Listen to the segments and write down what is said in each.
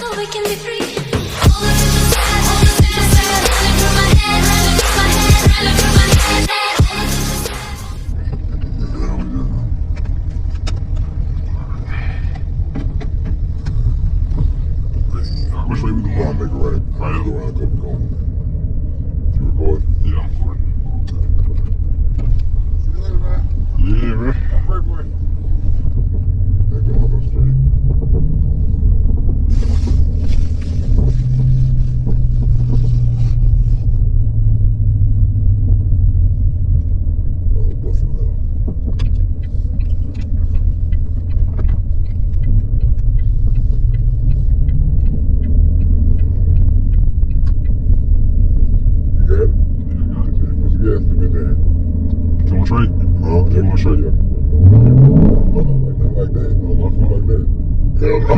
so we can be free. All the sad, running through my head, running through my head, running through my head. Which way we going? I'll make it right. Right around a couple corners. You recording? Yeah, I'm recording. See you later, man. Yeah, man. I'm right for it. They go all go straight. Oh, busting out. Straight? Huh? Yeah, going straight. Yeah. No, not like that. No, not like that. Hell no.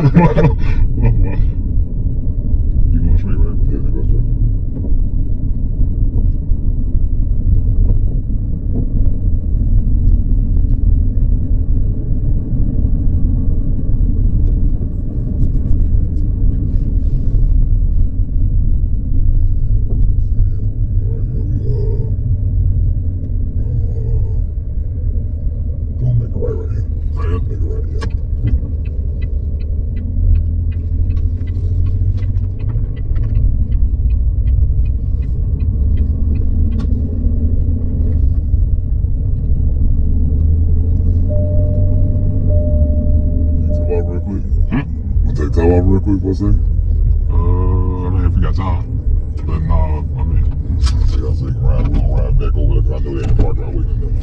You going straight, right? Yeah, you go straight. Real quick for a second? I mean, if we got time. But no, I mean, we got to take a ride. We're going to ride back over there. I know they in the park right waiting there.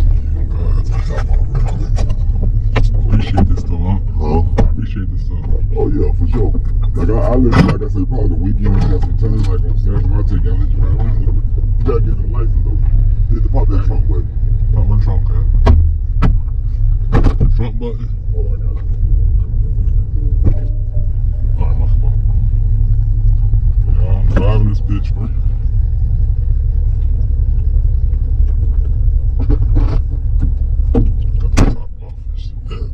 Appreciate this stuff, huh? Appreciate this stuff. Oh, yeah, for sure. Like, I let you, like I said, probably the weekend, got some time, like on Saturday, I take you, I let you ride around a little bit. You got to get the license, though. Hit the pop that trunk button. Pop my trunk, man. Front button. Oh, I got it. I'm driving this bitch, bro. Got the top off this thing.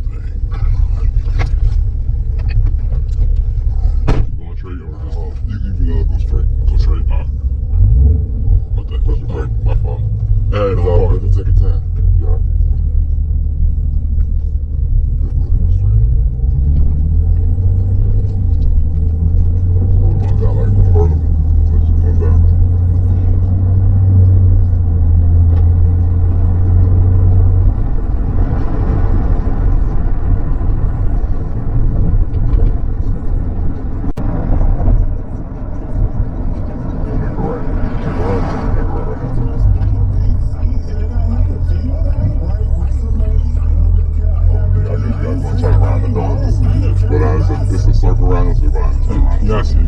Going straight or just You can go straight. go straight? What the? What's your break? My fault. Hey, it's all right. It'll take your time. Yeah. It's a circle around us. Yeah, I see it.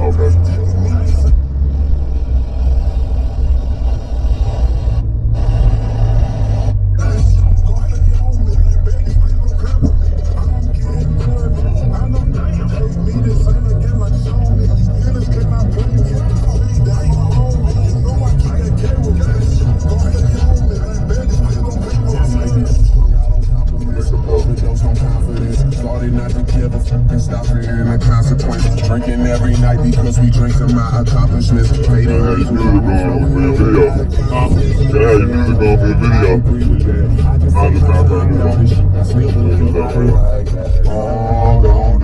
Okay. Drinking every night because we drink to my accomplishments. Paid in His music going for your video. Yeah, your music going for your video. I just found that.